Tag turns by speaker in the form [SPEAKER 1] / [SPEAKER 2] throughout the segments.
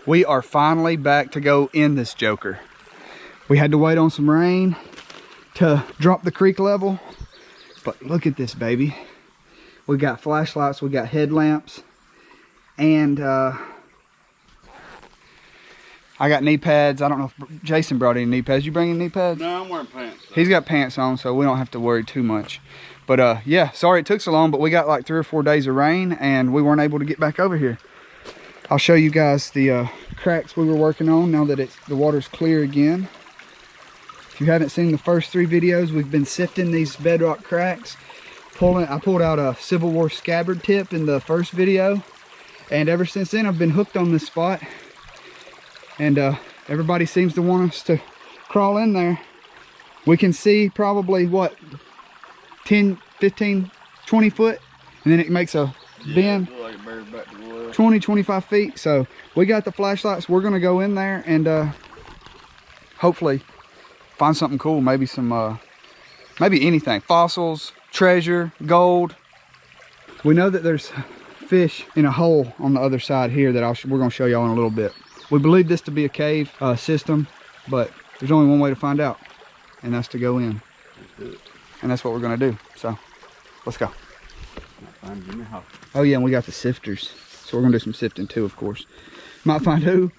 [SPEAKER 1] We are finally back to go in this joker. We had to wait on some rain to drop the creek level, but look at this baby. We got flashlights, we got headlamps, and I got knee pads. I don't know if Jason brought any knee pads. You bring any knee pads?
[SPEAKER 2] No, I'm wearing pants. So.
[SPEAKER 1] He's got pants on, so we don't have to worry too much. But yeah, sorry it took so long, but we got like 3 or 4 days of rain and we weren't able to get back over here. I'll show you guys the cracks we were working on now that the water's clear again. If you haven't seen the first 3 videos, we've been sifting these bedrock cracks. I pulled out a Civil War scabbard tip in the first video, and ever since then I've been hooked on this spot. And everybody seems to want us to crawl in there. We can see probably what, 10, 15, 20 foot, and then it makes a bend.
[SPEAKER 2] Like it bears back to the left.
[SPEAKER 1] 20, 25 feet. So we got the flashlights. We're gonna go in there and hopefully find something cool. Maybe some, maybe anything. Fossils, treasure, gold. We know that there's fish in a hole on the other side here that we're gonna show y'all in a little bit. We believe this to be a cave system, but there's only one way to find out, and that's to go in. And that's what we're gonna do. So let's go. Oh yeah, and we got the sifters. So we're gonna do some sifting too, of course. Might find who?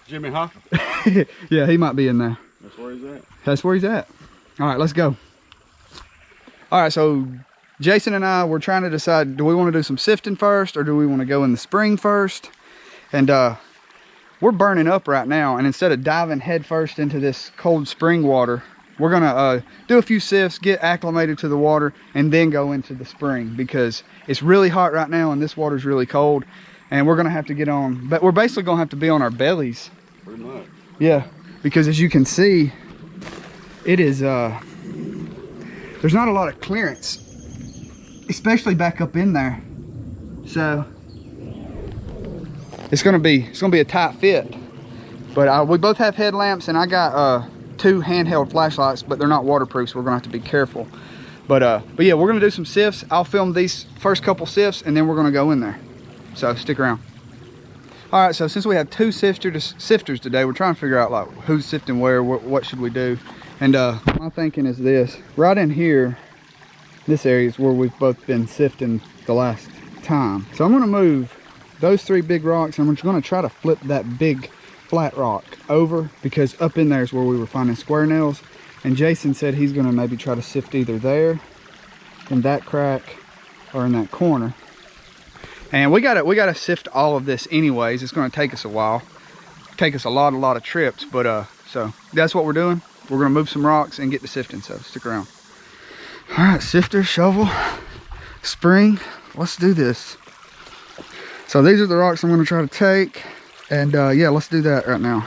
[SPEAKER 2] Jimmy Hoffa.
[SPEAKER 1] Yeah, he might be in there.
[SPEAKER 2] That's where he's at.
[SPEAKER 1] That's where he's at. All right, let's go. All right, so Jason and I were trying to decide, do we want to do some sifting first or do we want to go in the spring first? And we're burning up right now, and instead of diving headfirst into this cold spring water, we're gonna do a few sifts, get acclimated to the water, and then go into the spring because it's really hot right now and this water's really cold, and we're gonna have to get on, but we're basically gonna have to be on our bellies.
[SPEAKER 2] Pretty much.
[SPEAKER 1] Yeah, because as you can see, it is there's not a lot of clearance, especially back up in there. So it's gonna be a tight fit. But we both have headlamps, and I got 2 handheld flashlights, but they're not waterproof, so we're gonna have to be careful. But yeah, we're gonna do some sifts. I'll film these first couple sifts, and then we're gonna go in there. So stick around. All right, so since we have 2 sifters today, we're trying to figure out like who's sifting where, what should we do. And my thinking is this: right in here, this area is where we've both been sifting the last time. So I'm gonna move those 3 big rocks, and I'm just gonna try to flip that big flat rock over, because up in there is where we were finding square nails. And Jason said he's gonna maybe try to sift either there, in that crack, or in that corner. And we gotta sift all of this anyways. It's gonna take us a while, take us a lot of trips. But so that's what we're doing. We're gonna move some rocks and get to sifting. So stick around. All right, sifter, shovel, spring. Let's do this. So these are the rocks I'm gonna try to take. And yeah, let's do that right now.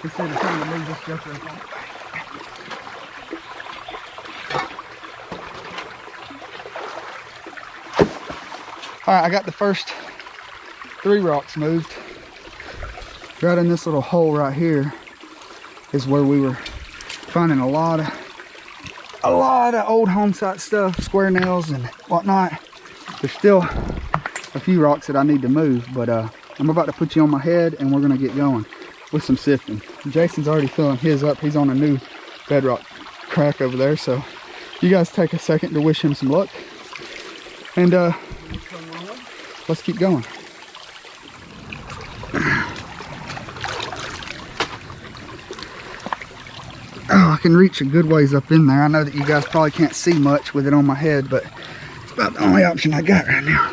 [SPEAKER 1] Instead of trying to move this joker up. All right, I got the first 3 rocks moved. Right in this little hole right here is where we were finding a lot of old home site stuff, square nails and whatnot. There's still a few rocks that I need to move, but I'm about to put you on my head and we're gonna get going with some sifting. Jason's already filling his up. He's on a new bedrock crack over there, so you guys take a second to wish him some luck. And let's keep going. Oh, I can reach a good ways up in there. I know that you guys probably can't see much with it on my head, but it's about the only option I got right now.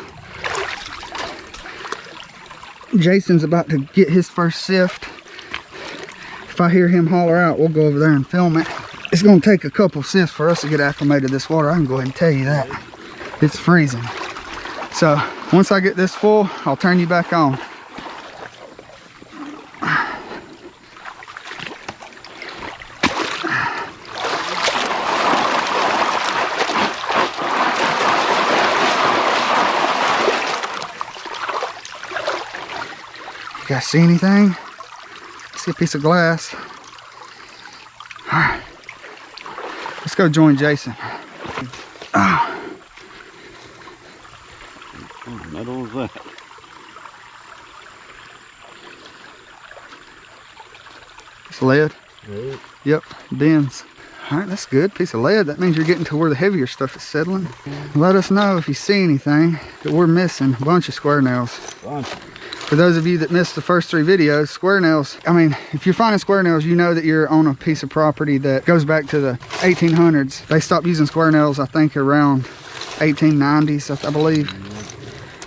[SPEAKER 1] Jason's about to get his first sift. If I hear him holler out, we'll go over there and film it. It's gonna take a couple sifts for us to get acclimated to this water. I can go ahead and tell you that. It's freezing. So once I get this full, I'll turn you back on. You guys see anything? See a piece of glass. All right. Let's go join Jason.
[SPEAKER 2] What metal is that?
[SPEAKER 1] It's lead.
[SPEAKER 2] Lead?
[SPEAKER 1] Yep, bends. All right, that's good. Piece of lead. That means you're getting to where the heavier stuff is settling. Let us know if you see anything that we're missing. A bunch of square nails. For those of you that missed the first 3 videos, square nails, I mean, if you're finding square nails, you know that you're on a piece of property that goes back to the 1800s. They stopped using square nails, I think, around 1890s, I believe.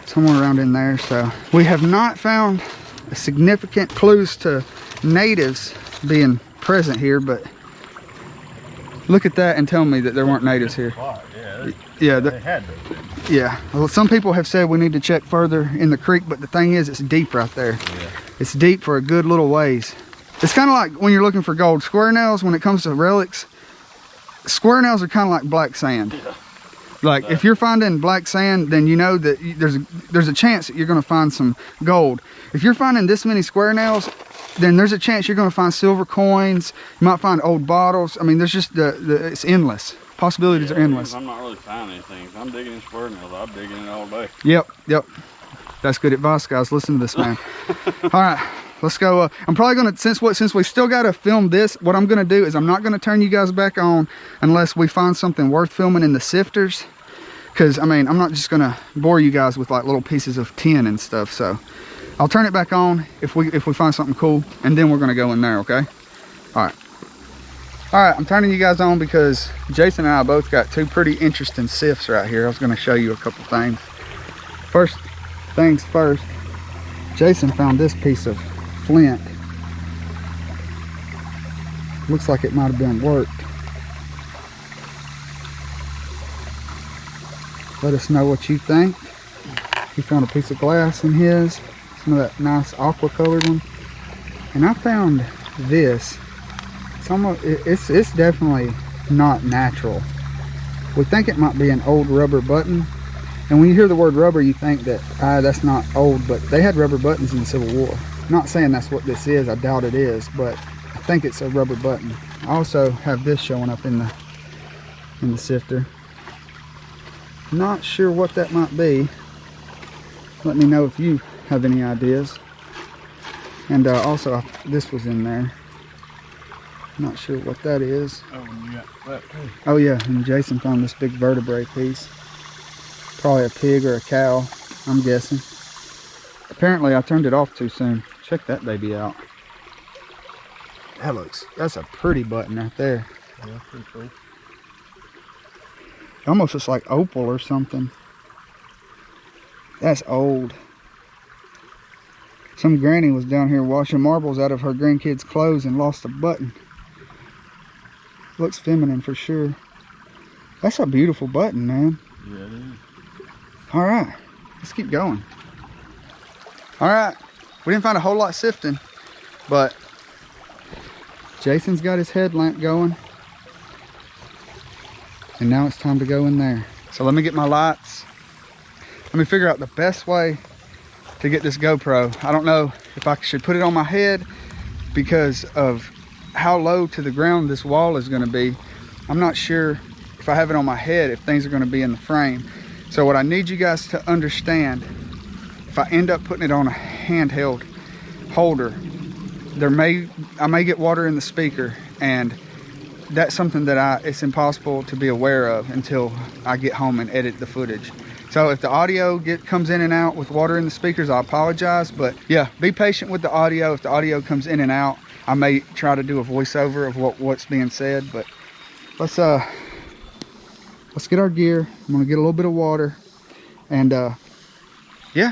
[SPEAKER 1] Somewhere around in there. So we have not found significant clues to natives being present here, but look at that and tell me that there weren't natives here. Yeah,
[SPEAKER 2] they had to.
[SPEAKER 1] Yeah, well, some people have said we need to check further in the creek, but the thing is, it's deep right there.
[SPEAKER 2] Yeah.
[SPEAKER 1] It's deep for a good little ways. It's kind of like when you're looking for gold. Square nails, when it comes to relics, square nails are kind of like black sand.
[SPEAKER 2] Yeah.
[SPEAKER 1] Like if you're finding black sand, then you know that there's a chance that you're going to find some gold. If you're finding this many square nails, then there's a chance you're going to find silver coins. You might find old bottles. I mean, there's just it's endless. Possibilities are endless.
[SPEAKER 2] I'm not really finding anything. If I'm digging in square nails, I'm digging it all day.
[SPEAKER 1] Yep. That's good advice, guys. Listen to this man. All right, let's go. I'm probably gonna, since we still gotta film this, what I'm gonna do is I'm not gonna turn you guys back on unless we find something worth filming in the sifters. Because I mean, I'm not just gonna bore you guys with like little pieces of tin and stuff. So I'll turn it back on if we find something cool, and then we're gonna go in there. Okay. All right, I'm turning you guys on because Jason and I both got 2 pretty interesting sifts right here. I was gonna show you a couple things. First things first, Jason found this piece of flint. Looks like it might have been worked. Let us know what you think. He found a piece of glass in his, some of that nice aqua colored one. And I found this. It's definitely not natural. We think it might be an old rubber button, and when you hear the word rubber, you think that that's not old, but they had rubber buttons in the Civil War. Not saying that's what this is, I doubt it is, but I think it's a rubber button. I also have this showing up in the sifter. Not sure what that might be. Let me know if you have any ideas. And also this was in there. Not sure what that is.
[SPEAKER 2] Oh, yeah, that too.
[SPEAKER 1] Oh yeah, and Jason found this big vertebrae piece. Probably a pig or a cow, I'm guessing. Apparently I turned it off too soon. Check that baby out. That's a pretty button right there.
[SPEAKER 2] Yeah, pretty cool.
[SPEAKER 1] It almost looks like opal or something. That's old. Some granny was down here washing marbles out of her grandkids' clothes and lost a button. Looks feminine for sure. That's a beautiful button, man.
[SPEAKER 2] Yeah, it is.
[SPEAKER 1] All right, let's keep going. All right, we didn't find a whole lot sifting, but Jason's got his headlamp going. And now it's time to go in there. So let me get my lights. Let me figure out the best way to get this GoPro. I don't know if I should put it on my head because of how low to the ground this wall is going to be. I'm not sure if I have it on my head if things are going to be in the frame. So what I need you guys to understand, if I end up putting it on a handheld holder, I may get water in the speaker, and that's something that it's impossible to be aware of until I get home and edit the footage. So if the audio comes in and out with water in the speakers, I apologize, but yeah, be patient with the audio. If the audio comes in and out, I may try to do a voiceover of what's being said, but let's get our gear. I'm gonna get a little bit of water, and yeah,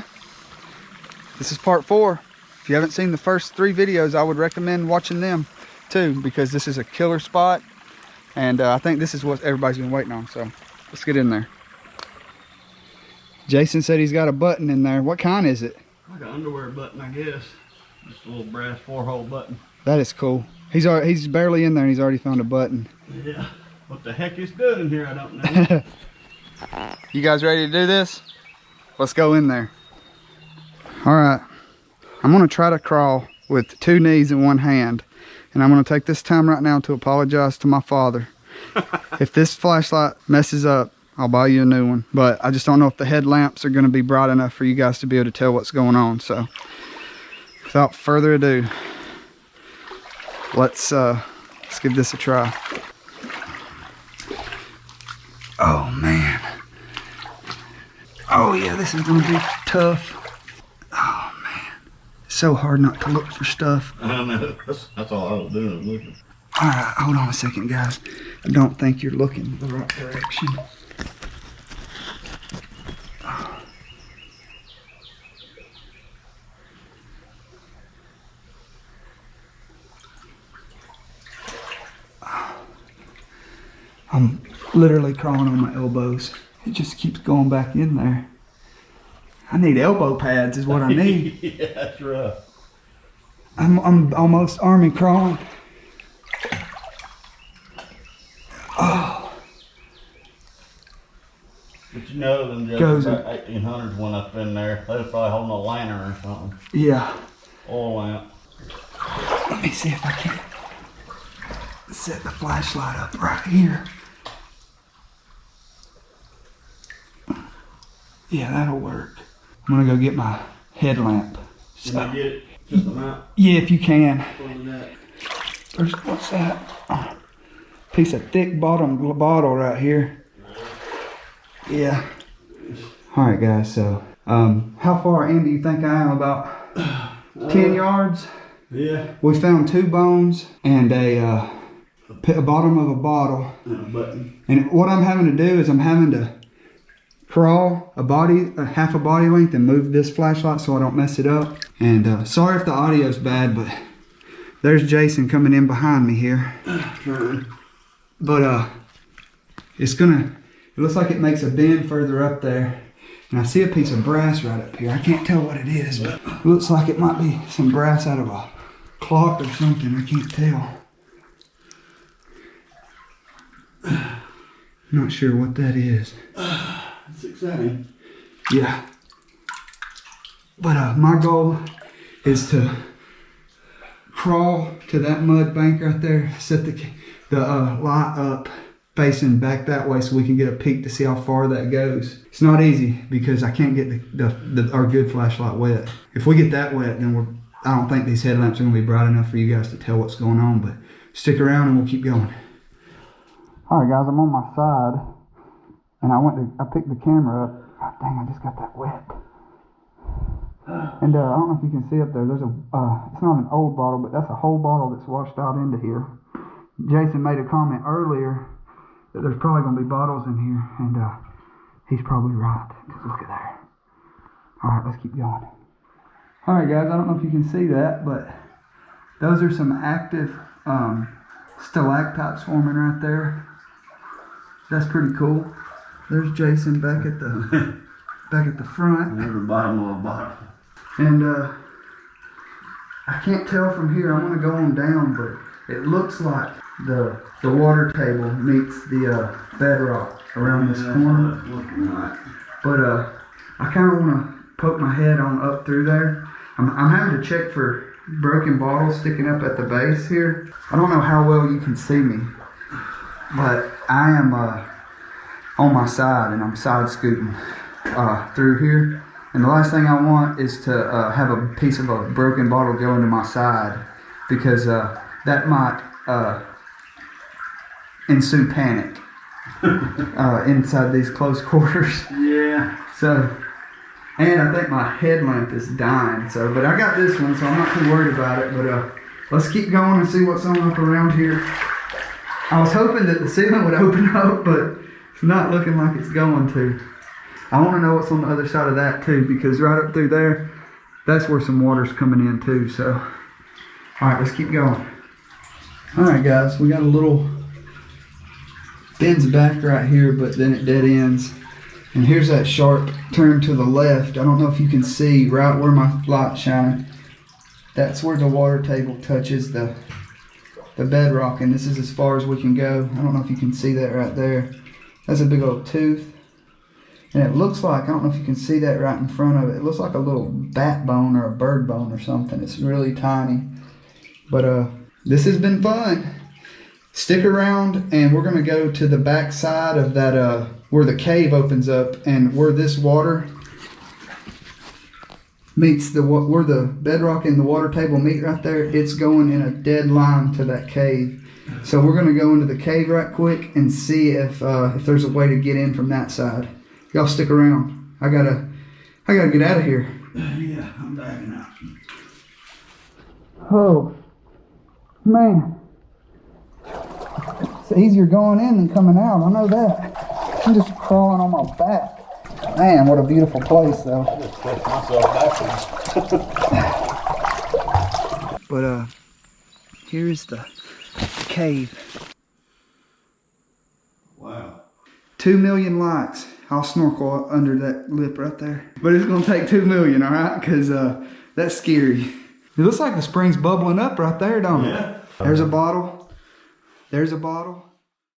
[SPEAKER 1] this is part 4. If you haven't seen the first 3 videos, I would recommend watching them too, because this is a killer spot, and I think this is what everybody's been waiting on. So let's get in there. Jason said he's got a button in there. What kind is it?
[SPEAKER 2] Like an underwear button, I guess. Just a little brass 4-hole button.
[SPEAKER 1] That is cool. He's barely in there and he's already found a button.
[SPEAKER 2] Yeah. What the heck is good in here, I don't know.
[SPEAKER 1] You guys ready to do this? Let's go in there. All right. I'm gonna try to crawl with 2 knees and 1 hand. And I'm gonna take this time right now to apologize to my father. If this flashlight messes up, I'll buy you a new one. But I just don't know if the headlamps are gonna be bright enough for you guys to be able to tell what's going on. So without further ado, let's give this a try. Oh man. Oh yeah, this is gonna be tough. Oh man. It's so hard not to look for stuff.
[SPEAKER 2] I don't know. That's all I was doing, was looking.
[SPEAKER 1] Alright, hold on a second, guys. I don't think you're looking the right direction. I'm literally crawling on my elbows. It just keeps going back in there. I need elbow pads is what I need.
[SPEAKER 2] Yeah, that's rough.
[SPEAKER 1] I'm almost army crawling. Oh.
[SPEAKER 2] But you know, them just
[SPEAKER 1] Goes
[SPEAKER 2] about 1800s when I've been there, they was probably holding a lantern or something.
[SPEAKER 1] Yeah.
[SPEAKER 2] Oil lamp.
[SPEAKER 1] Let me see if I can set the flashlight up right here. Yeah, that'll work. I'm gonna go get my headlamp.
[SPEAKER 2] Can you get it? Just them out?
[SPEAKER 1] Yeah, if you can.
[SPEAKER 2] What is that?
[SPEAKER 1] First, what's that? Oh, piece of thick bottom bottle right here. Yeah. All right, guys. So, how far in do you think I am? About 10 yards.
[SPEAKER 2] Yeah.
[SPEAKER 1] We found 2 bones and a bottom of a bottle.
[SPEAKER 2] And a button.
[SPEAKER 1] And what I'm having to do is I'm having to crawl a half a body length and move this flashlight so I don't mess it up. And sorry if the audio's bad, but there's Jason coming in behind me here. But it looks like it makes a bend further up there. And I see a piece of brass right up here. I can't tell what it is, but it looks like it might be some brass out of a clock or something. I can't tell. Not sure what that is.
[SPEAKER 2] It's exciting.
[SPEAKER 1] Yeah. But my goal is to crawl to that mud bank right there, set the light up facing back that way so we can get a peek to see how far that goes. It's not easy because I can't get our good flashlight wet. If we get that wet, then I don't think these headlamps are gonna be bright enough for you guys to tell what's going on, but stick around and we'll keep going. All right, guys, I'm on my side, and I picked the camera up. God dang, I just got that wet. And I don't know if you can see up there, there's it's not an old bottle, but that's a whole bottle that's washed out into here. Jason made a comment earlier that there's probably gonna be bottles in here, and he's probably right, because look at there. All right, let's keep going. All right, guys, I don't know if you can see that, but those are some active stalactites forming right there. That's pretty cool. There's Jason back at the front.
[SPEAKER 2] Never bottom of a bottle.
[SPEAKER 1] And I can't tell from here. I'm gonna go on down, but it looks like the water table meets the bedrock around this corner. But I kind of want to poke my head on up through there. I'm having to check for broken bottles sticking up at the base here. I don't know how well you can see me, but I am on my side and I'm side scooting through here. And the last thing I want is to have a piece of a broken bottle go into my side, because that might ensue panic inside these close quarters.
[SPEAKER 2] Yeah.
[SPEAKER 1] So, and I think my headlamp is dying. So, but I got this one, so I'm not too worried about it. But let's keep going and see what's on up around here. I was hoping that the ceiling would open up, but it's not looking like it's going to. I want to know what's on the other side of that too, because right up through there, that's where some water's coming in too. So, all right, let's keep going. All right, guys, we got a little bends back right here, but then it dead ends. And here's that sharp turn to the left. I don't know if you can see right where my light's shining. That's where the water table touches the bedrock, and this is as far as we can go. I don't know if you can see that right there. That's a big old tooth. And it looks like, I don't know if you can see that right in front of it. It looks like a little bat bone or a bird bone or something. It's really tiny. But this has been fun. Stick around and we're gonna go to the back side of that, where the cave opens up and where this water meets where the bedrock and the water table meet right there. It's going in a dead line to that cave. So we're gonna go into the cave right quick and see if there's a way to get in from that side. Y'all stick around. I gotta get out of here.
[SPEAKER 2] Yeah, I'm backing out.
[SPEAKER 1] Oh, man. It's easier going in than coming out. I know that. I'm just crawling on my back. Man, what a beautiful place, though.
[SPEAKER 2] I just pushed myself backwards.
[SPEAKER 1] But here is the cave.
[SPEAKER 2] Wow.
[SPEAKER 1] 2 million likes. I'll snorkel under that lip right there. But it's gonna take 2 million, all right? Because that's scary. It looks like the spring's bubbling up right there, don't it?
[SPEAKER 2] Yeah.
[SPEAKER 1] There's a bottle. There's a bottle.